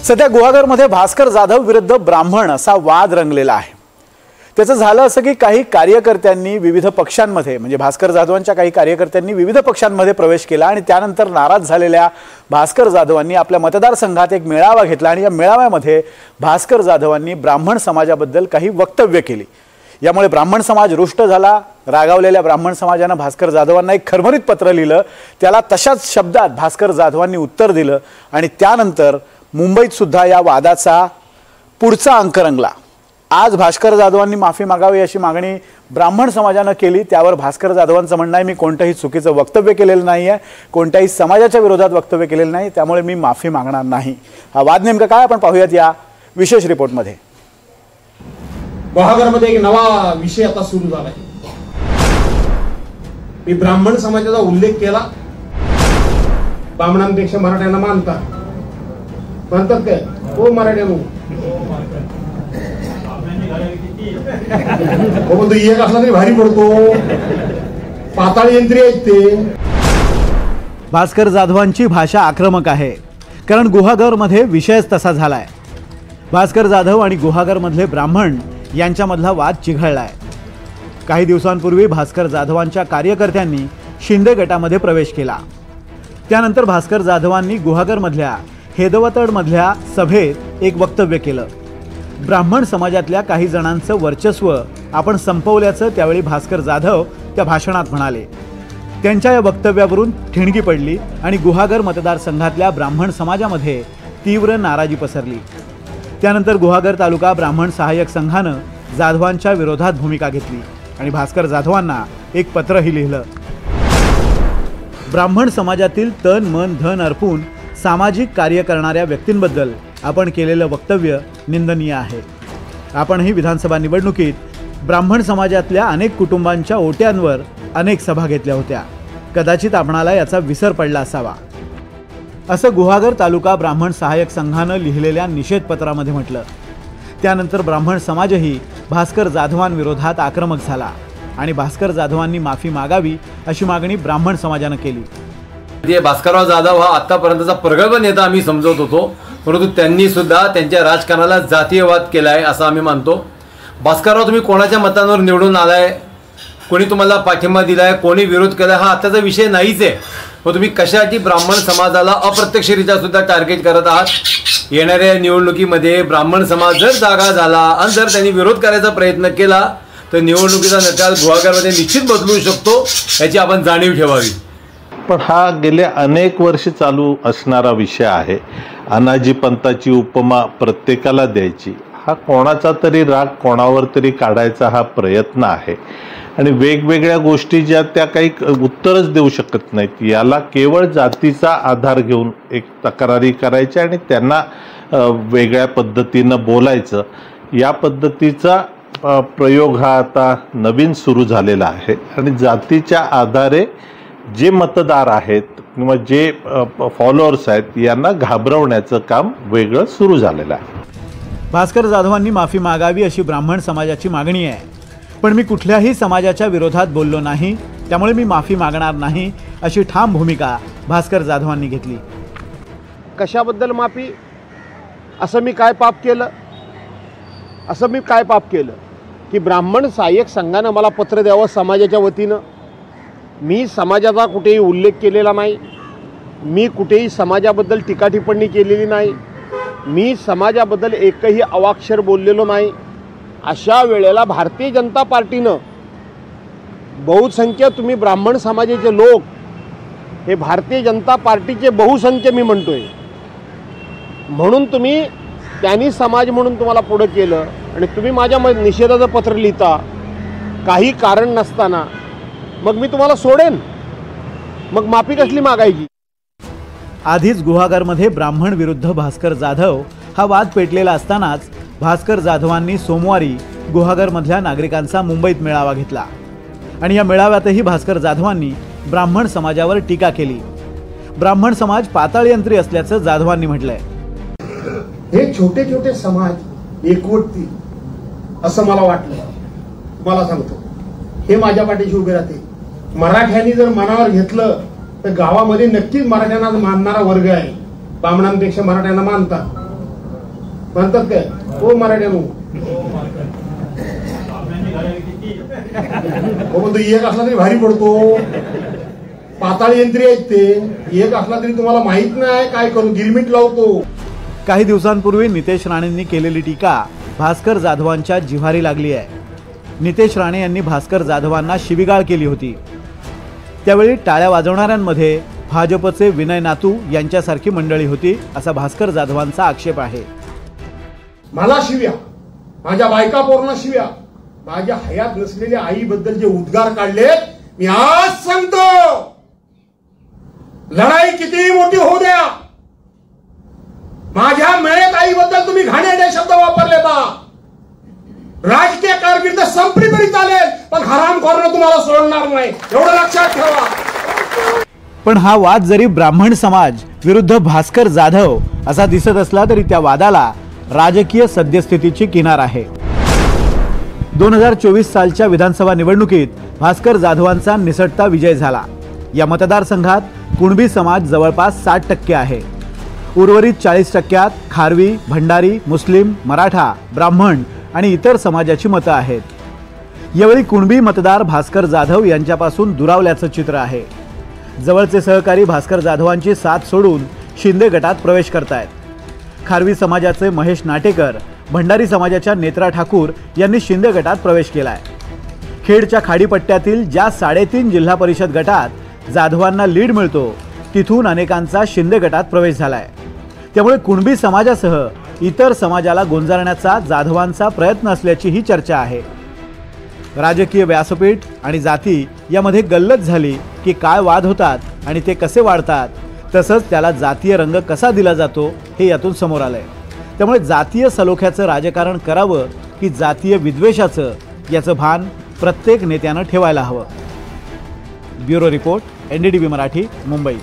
सध्या गुहागरमध्ये भास्कर जाधव विरुद्ध ब्राह्मण असा वाद रंगलेला आहे। त्याचं झालं असं की काही कार्यकर्त्यांनी विविध पक्षांमध्ये म्हणजे भास्कर जाधवांच्या काही कार्यकर्त्यांनी विविध पक्षांमध्ये प्रवेश केला आणि त्यानंतर नाराज झालेल्या भास्कर जाधवांनी आपल्या मतदारसंघात एक मेळावा घेतला आणि या मेळाव्यामध्ये भास्कर जाधवांनी ब्राह्मण समाजाबद्दल काही वक्तव्य केली। यामुळे ब्राह्मण समाज रुष्ट झाला। रागावलेल्या ब्राह्मण समाजाने भास्कर जाधवांना एक खरमरीत पत्र लिहिलं। त्याला तशाच शब्दात भास्कर जाधवांनी उत्तर दिलं आणि त्यानंतर मुंबईत सुद्धा या वादाचा पुढचा अंक रंगला। आज भास्कर जाधवांनी माफी मागावी अशी मागणी ब्राह्मण समाजाने केली। त्यावर भास्कर जाधवांचं म्हणणं आहे, मी कोणत्याही चुकीचं वक्तव्य केलेलं नाहीये, कोणत्याही समाजाच्या विरोधात वक्तव्य केलेलं नाही, त्यामुळे मी माफी मागणार नाही। हा वाद नेमका काय आपण पाहूयात या विशेष रिपोर्टमध्ये। गुहागरमध्ये एक नवा विषय आता सुरू झाला आहे। मी ब्राह्मण समाजाचा उल्लेख केला। ब्राह्मणांपेक्षा मराठ्यांना म्हणतात काय हो मराठ्यांनो तो एक असला तरी भारी पडतो, पाताळ यंत्री आहेत ते। भास्कर जाधवांची भाषा आक्रमक आहे, कारण गुहागरमध्ये विषयच तसा झालाय। भास्कर जाधव आणि गुहागरमधले ब्राह्मण यांच्यामधला वाद चिघळलाय। काही दिवसांपूर्वी भास्कर जाधवांच्या कार्यकर्त्यांनी शिंदे गटामध्ये प्रवेश केला। त्यानंतर भास्कर जाधवांनी गुहागरमधल्या हेदवतडमधल्या सभेत एक वक्तव्य केलं। ब्राह्मण समाजातल्या काही जणांचं वर्चस्व आपण संपवल्याचं त्यावेळी भास्कर जाधव त्या भाषणात म्हणाले। त्यांच्या या वक्तव्यावरून ठिणगी पडली आणि गुहागर मतदारसंघातल्या ब्राह्मण समाजामध्ये तीव्र नाराजी पसरली। त्यानंतर गुहागर तालुका ब्राह्मण सहाय्यक संघानं जाधवांच्या विरोधात भूमिका घेतली आणि भास्कर जाधवांना एक पत्रही लिहिलं। ब्राह्मण समाजातील तन मन धन अर्पून सामाजिक कार्य करणाऱ्या व्यक्तींबद्दल आपण केलेलं वक्तव्य निंदनीय आहे। आपणही विधानसभा निवडणुकीत ब्राह्मण समाजातल्या अनेक कुटुंबांच्या ओट्यांवर अनेक सभा घेतल्या होत्या। कदाचित आपणाला याचा विसर पडला असावा, असं गुहागर तालुका ब्राह्मण सहाय्यक संघानं लिहिलेल्या निषेधपत्रामध्ये म्हटलं। त्यानंतर ब्राह्मण समाजही भास्कर जाधवांविरोधात आक्रमक झाला आणि भास्कर जाधवांनी माफी मागावी अशी मागणी ब्राह्मण समाजानं केली। भास्करराव जाधव हा आतापर्यंतचा प्रगल्भ नेता आम्ही समजत होतो, परंतु त्यांनी सुद्धा त्यांच्या राजकारणाला जातीयवाद केलाय असं आम्ही मानतो। भास्करराव, तुम्ही कोणाच्या मतांवर निवडून आलाय, कोणी तुम्हाला पाठिंबा दिलाय, कोणी विरोध केलाय हा आताचा विषय नाहीच आहे। मग तुम्ही कशासाठी ब्राह्मण समाजाला अप्रत्यक्षरित्या सुद्धा टार्गेट करत आहात? येणाऱ्या निवडणुकीमध्ये ब्राह्मण समाज जर जागा झाला आणि जर त्यांनी विरोध करायचा प्रयत्न केला तर निवडणुकीचा निकाल गुहागरमध्ये निश्चित बदलू शकतो, याची आपण जाणीव ठेवावी। पण हा गेले अनेक वर्ष चालू असणारा विषय आहे। अनाजी पंताची उपमा प्रत्येकाला द्यायची, हा कोणाचा तरी राग कोणावर तरी काढायचा हा प्रयत्न आहे आणि वेगवेगळ्या गोष्टी ज्या त्या काही उत्तरच देऊ शकत नाहीत। याला केवळ जातीचा आधार घेऊन एक तक्रारी करायची आणि त्यांना वेगळ्या पद्धतीनं बोलायचं, या पद्धतीचा प्रयोग हा आता नवीन सुरू झालेला आहे आणि जातीच्या आधारे जे मतदार आहेत किंवा जे फॉलोअर्स आहेत यांना घाबरवण्याचं काम वेगळं सुरू झालेलं आहे। भास्कर जाधवांनी माफी मागावी अशी ब्राह्मण समाजाची मागणी आहे, पण मी कुठल्याही समाजाच्या विरोधात बोललो नाही, त्यामुळे मी माफी मागणार नाही अशी ठाम भूमिका भास्कर जाधवांनी घेतली। कशाबद्दल माफी? असं मी काय पाप केलं की ब्राह्मण सहाय्यक संघानं मला पत्र द्यावं समाजाच्या वतीनं? मी समाजाचा कुठेही उल्लेख केलेला नाही, मी कुठेही समाजाबद्दल टीका टिप्पणी केलेली नाही, मी समाजाबद्दल एकही अवाक्षर बोललेलो नाही। अशा वेळेला भारतीय जनता पार्टीनं बहुसंख्य, तुम्ही ब्राह्मण समाजाचे लोक हे भारतीय जनता पार्टीचे बहुसंख्य मी म्हणतोय, म्हणून तुम्ही त्यांनी समाज म्हणून तुम्हाला पुढं केलं आणि तुम्ही माझ्या निषेधाचं पत्र लिहिता काही कारण नसताना, मग मी तुम्हाला सोडेन? मग माफी कसली मागायची? आधीच गुहागरमध्ये ब्राह्मण विरुद्ध भास्कर जाधव हा वाद पेटलेला असतानाच भास्कर जाधवांनी सोमवारी गुहागरमधल्या नागरिकांचा मुंबईत मेळावा घेतला आणि या मेळाव्यातही भास्कर जाधवांनी ब्राह्मण समाजावर टीका केली। ब्राह्मण समाज पाताळ यंत्री असल्याचं जाधवांनी म्हटलंय। हे छोटे छोटे समाज एकवटतील असं मला वाटलं। मला सांगतो, हे माझ्या पाठीशी उभे राहते। मराठ्यांनी जर मनावर घेतलं तर गावामध्ये नक्कीच मराठ्यांना मानणारा वर्ग आहे। ब्राह्मणांपेक्षा मराठ्यांना मानतात, म्हणतात काय हो मराठ्यानो हो तो एक असला तरी भारी पडतो. पाताळ यंत्री आहेत ते. एक असला तरी तुम्हाला माहित नाही काय करू गिरमिट लावतो. काही दिवसांपूर्वी नितेश राणेंनी केलेली टीका भास्कर जाधवांच्या जिव्हारी लागली आहे. नितेश राणे यांनी भास्कर जाधवांना शिवीगाळ केली होती. त्यावेळी टाळ्या वाजवणाऱ्यांमध्ये भाजपचे विनय नातू यांच्यासारखी मंडळी होती असा भास्कर जाधवांचा आक्षेप आहे. मला शिव्या, माझ्या बायका पोरांना शिव्या, माझ्या हयात नसलेल्या आईबद्दल जे उद्गार काढलेत मी आज सांगतो. लढाई कितीही मोठी होऊ द्या, माझ्या मयत आईबद्दल तुम्ही घाणेरडे शब्द वापरले बा. राजकीय कारकीर्द संपली तरी चालेल पण हरामखोरांना तुम्हाला सोडणार नाही एवढं लक्षात ठेवा. पण हा वाद जरी ब्राह्मण समाज विरुद्ध भास्कर जाधव असा दिसत असला तरी त्या वादाला राजकीय सद्यस्थितीची किनार आहे. 2024 सालच्या विधानसभा निवडणुकीत भास्कर जाधवांचा निसटता विजय झाला. या मतदारसंघात कुणबी समाज जवळपास 60% आहे. उर्वरित 40%त खारवी, भंडारी, मुस्लिम, मराठा, ब्राह्मण आणि इतर समाजाची मतं आहेत. यावेळी कुणबी मतदार भास्कर जाधव यांच्यापासून दुरावल्याचं चित्र आहे. जवळचे सहकारी भास्कर जाधवांची साथ सोडून शिंदे गटात प्रवेश करतायत. खारवी समाजाचे महेश नाटेकर, भंडारी समाजाच्या नेत्रा ठाकूर यांनी शिंदे गटात प्रवेश केलाय. खेडच्या खाडीपट्ट्यातील ज्या 3.5 जिल्हा परिषद गटात जाधवांना लीड मिळतो तिथून अनेकांचा शिंदे गटात प्रवेश झालाय. त्यामुळे कुणबी समाजासह इतर समाजाला गोंजारण्याचा जाधवांचा प्रयत्न असल्याची ही चर्चा आहे. राजकीय व्यासपीठ आणि जाती यामध्ये गल्लत झाली की काय वाद होतात आणि ते कसे वाढतात, तसंच त्याला जातीय रंग कसा दिला जातो हे यातून समोर आलंय. त्यामुळे जातीय सलोख्याचं राजकारण करावं की जातीय विद्वेषाचं याचं भान प्रत्येक नेत्यानं ठेवायला हवं. Bureau report, NDTV Marathi, Mumbai.